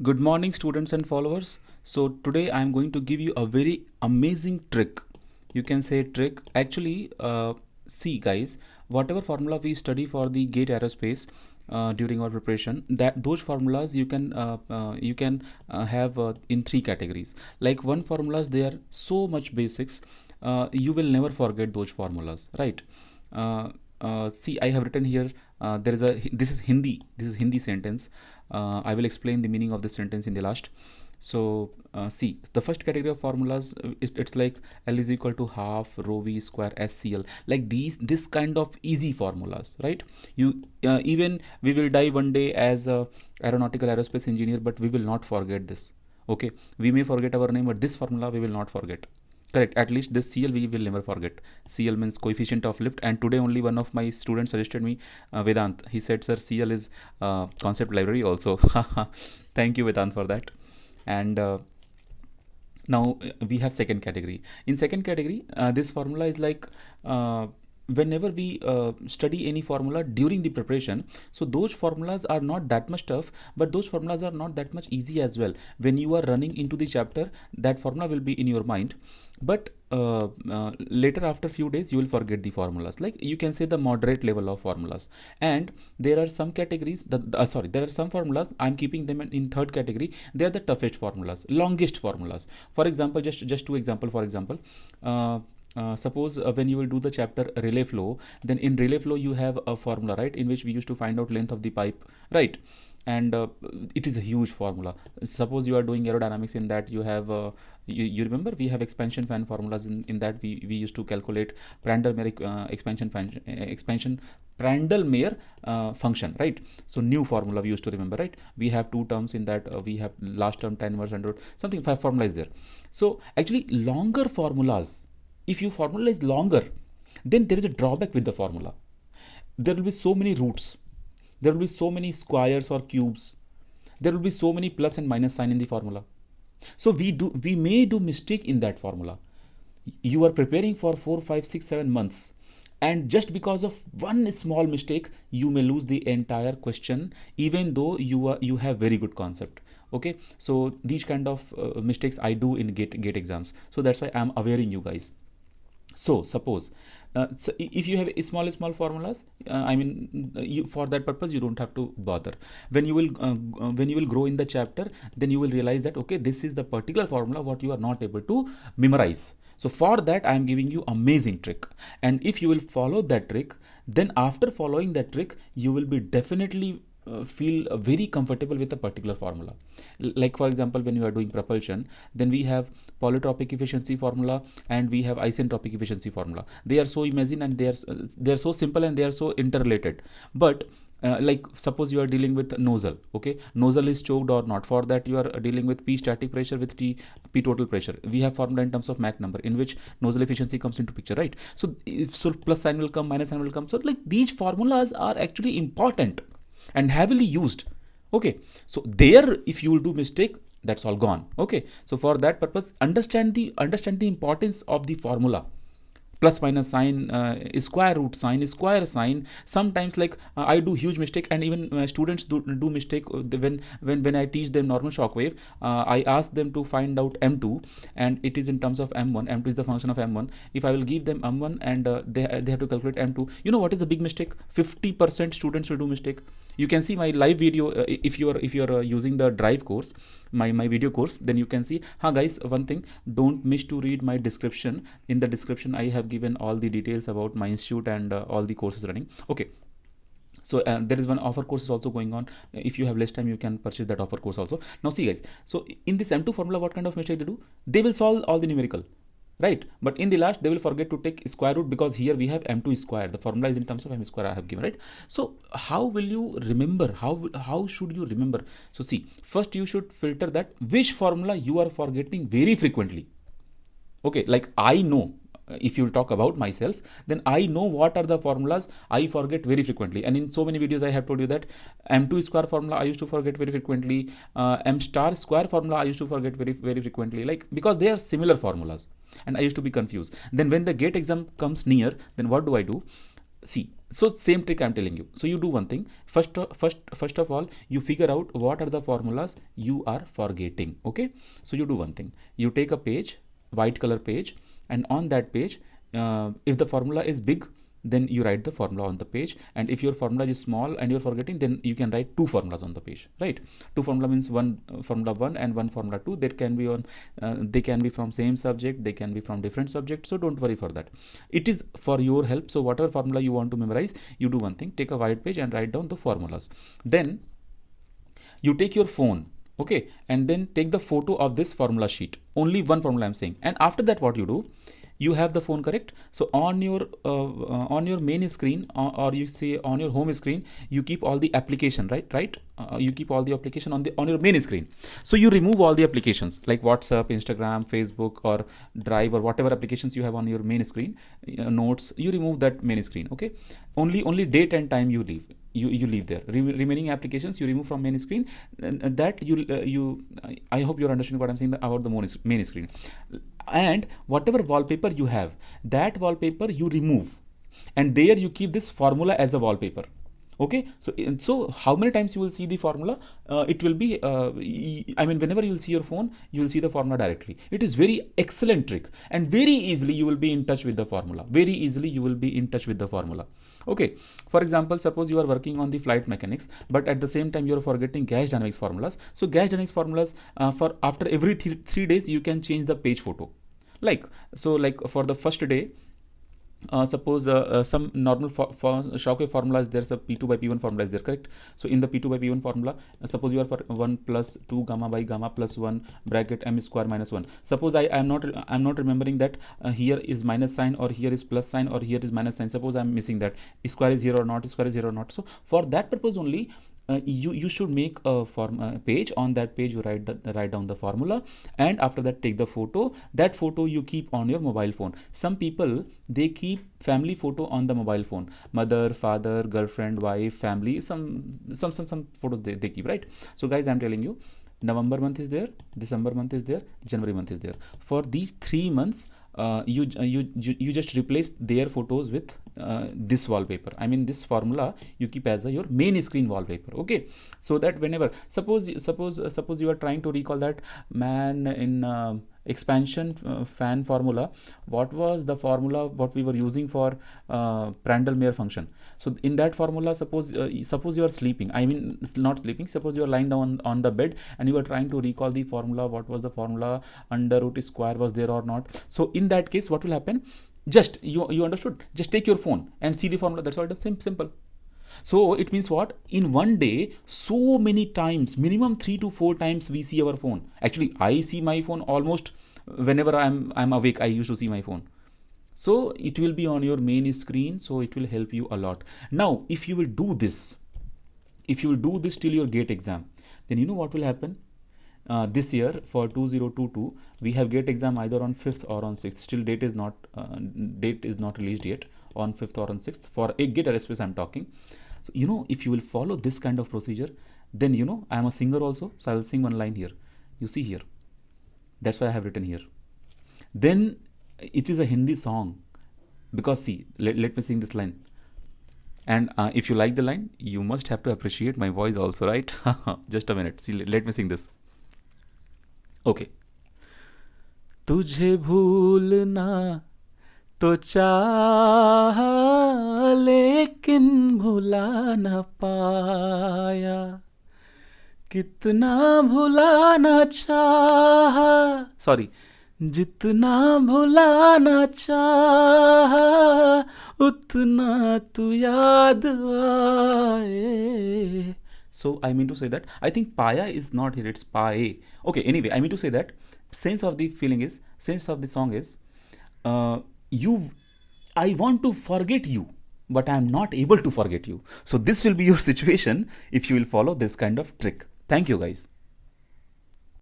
Good morning, students and followers. So, today I am going to give you a very amazing trick. You can say trick. Actually, see, guys, whatever formula we study for the GATE aerospace during our preparation, that those formulas you can have in three categories. Like one formulas, they are so much basics. You will never forget those formulas, right? See, I have written here. There is a this is Hindi. This is Hindi sentence. I will explain the meaning of this sentence in the last. So see, the first category of formulas it's like L is equal to half rho v square SCL. Like this kind of easy formulas, right? You even we will die one day as a aeronautical aerospace engineer, but we will not forget this. Okay, we may forget our name, but this formula we will not forget. Correct. At least this CL we will never forget. CL means coefficient of lift. And today only one of my students suggested me Vedant. He said, "Sir, CL is concept library also." Thank you, Vedant, for that. And now we have second category. In second category, this formula is like. Whenever we study any formula during the preparation, so those formulas are not that much tough, but those formulas are not that much easy as well. When you are running into the chapter, that formula will be in your mind, but later after few days you will forget the formulas. Like you can say the moderate level of formulas. And there are some categories there are some formulas I'm keeping them in third category. They are the toughest formulas, longest formulas. For example, just two example. For example, suppose when you will do the chapter relay flow, then in relay flow you have a formula, right, in which we used to find out length of the pipe, right? And it is a huge formula. Suppose you are doing aerodynamics, in that you have you remember we have expansion fan formulas. In that we used to calculate Prandtl-Meyer expansion Prandtl-Meyer function, right? So new formula we used to remember, right? We have two terms in that. We have last term 10 inverse under something, five formula is there. So actually longer formulas, if you formula is longer, then there is a drawback with the formula. There will be so many roots, there will be so many squares or cubes, there will be so many plus and minus sign in the formula. So we may do mistake in that formula. You are preparing for 4, 5, 6, 7 months, and just because of one small mistake you may lose the entire question, even though you have very good concept. Okay, so these kind of mistakes I do in gate exams, so that's why I'm awareing you guys. So suppose so if you have small formulas, you, for that purpose you don't have to bother. When you will grow in the chapter, then you will realize that okay, this is the particular formula what you are not able to memorize. So for that I am giving you amazing trick, and if you will follow that trick, then after following that trick you will be definitely feel very comfortable with a particular formula. Like for example, when you are doing propulsion, then we have polytropic efficiency formula and we have isentropic efficiency formula. They are so imagine, and they are so simple, and they are so interrelated. But like suppose you are dealing with nozzle. Okay, nozzle is choked or not. For that you are dealing with P static pressure with P total pressure. We have formula in terms of Mach number, in which nozzle efficiency comes into picture, right? So so plus sign will come, minus sign will come. So like these formulas are actually important and heavily used. Okay, so there if you will do mistake, that's all gone. Okay, so for that purpose, understand the importance of the formula. Plus minus sign, square root sign, square sign. Sometimes like I do huge mistake, and even students do mistake when I teach them normal shock wave. I ask them to find out m2, and it is in terms of m1. M2 is the function of m1. If I will give them m1 and they have to calculate m2, you know what is the big mistake? 50% students will do mistake. You can see my live video if you are using the drive course, my video course, then you can see. Guys, one thing, don't miss to read my description. In the description I have given all the details about my institute and all the courses running. Okay, so there is one offer course is also going on. If you have less time, you can purchase that offer course also. Now see guys, so in this m2 formula, what kind of mistake they do? They will solve all the numerical, right? But in the last they will forget to take square root, because here we have m2 square. The formula is in terms of m square I have given, right? So how will you remember? How should you remember? So see, first you should filter that which formula you are forgetting very frequently. Okay, like I know, if you talk about myself, then I know what are the formulas I forget very frequently. And in so many videos I have told you that m2 square formula I used to forget very frequently. M star square formula I used to forget very frequently, like because they are similar formulas and I used to be confused. Then when the gate exam comes near, then what do? See, so same trick I'm telling you. So you do one thing. First of all, you figure out what are the formulas you are forgetting. Okay. So you do one thing. You take a page, white color page, and on that page, if the formula is big, then you write the formula on the page, and if your formula is small and you're forgetting, then you can write two formulas on the page, right? Two formula means one formula 1 and one formula 2. That can be on they can be from same subject, they can be from different subjects, so don't worry for that. It is for your help. So whatever formula you want to memorize, you do one thing, take a white page and write down the formulas. Then you take your phone, okay, and then take the photo of this formula sheet, only one formula I'm saying. And after that, what you do, you have the phone, correct? So on your main screen, or you say on your home screen, you keep all the application, right? You keep all the application on your main screen. So you remove all the applications like WhatsApp, Instagram, Facebook, or Drive, or whatever applications you have on your main screen, notes, you remove that main screen, okay? Only date and time you leave, you leave there. Remaining applications you remove from main screen, and that you I hope you're understanding what I'm saying about the main screen. And whatever wallpaper you have, that wallpaper you remove, and there you keep this formula as a wallpaper. Okay, so how many times you will see the formula? It will be I mean, whenever you will see your phone, you will see the formula directly. It is very excellent trick, and very easily you will be in touch with the formula. Very easily you will be in touch with the formula. Okay, for example, suppose you are working on the flight mechanics, but at the same time you are forgetting gas dynamics formulas. So gas dynamics formulas, for after every 3 days you can change the page photo. Like for the first day, suppose some normal Shockwave formula is there, so P2 by P1 formula is there, correct? So in the P2 by P1 formula, suppose you are for 1 plus 2 gamma by gamma plus 1 bracket m square minus 1. Suppose I'm not remembering that here is minus sign, or here is plus sign, or here is minus sign. Suppose I'm missing that square is 0 or not, square is 0 or not. So for that purpose only, you should make a page. On that page you write down the formula, and after that take the photo. That photo you keep on your mobile phone. Some people, they keep family photo on the mobile phone, mother, father, girlfriend, wife, family, some photos they keep, right? So guys, I'm telling you, November month is there, December month is there, January month is there. For these 3 months, you just replace their photos with this wallpaper. I mean, this formula you keep as your main screen wallpaper. Okay, so that whenever, suppose you are trying to recall that man in expansion fan formula, what was the formula what we were using for Prandtl-Meyer function? So in that formula, suppose you are sleeping, I mean not sleeping, suppose you are lying down on the bed and you are trying to recall the formula, what was the formula, under root square was there or not. So in that case, what will happen? Just you understood, just take your phone and see the formula. That's all. It is simple. So it means what? In one day, so many times, minimum 3 to 4 times we see our phone. Actually, I see my phone almost whenever I'm awake. I used to see my phone. So it will be on your main screen. So it will help you a lot. Now, if you will do this till your GATE exam, then you know what will happen. This year for 2022, we have GATE exam either on 5th or on 6th. Still date is not released yet, on 5th or on 6th. For a GATE aerospace I'm talking. So you know, if you will follow this kind of procedure, then you know, I am a singer also, so I will sing one line here. You see here, that's why I have written here. Then it is a Hindi song, because see, let me sing this line. And if you like the line, you must have to appreciate my voice also, right? Just a minute. See, let me sing this. Okay. तुझे भूलना तो चाहा, लेकिन भुला न पाया, कितना भुलाना चाहा, सॉरी, जितना भुलाना चाहा, उतना तू याद आए. So I mean to say that I think paya is not here, it's pae. Okay, anyway, I mean to say that sense of the song is, I want to forget you, but I am not able to forget you. So this will be your situation if you will follow this kind of trick. Thank you guys.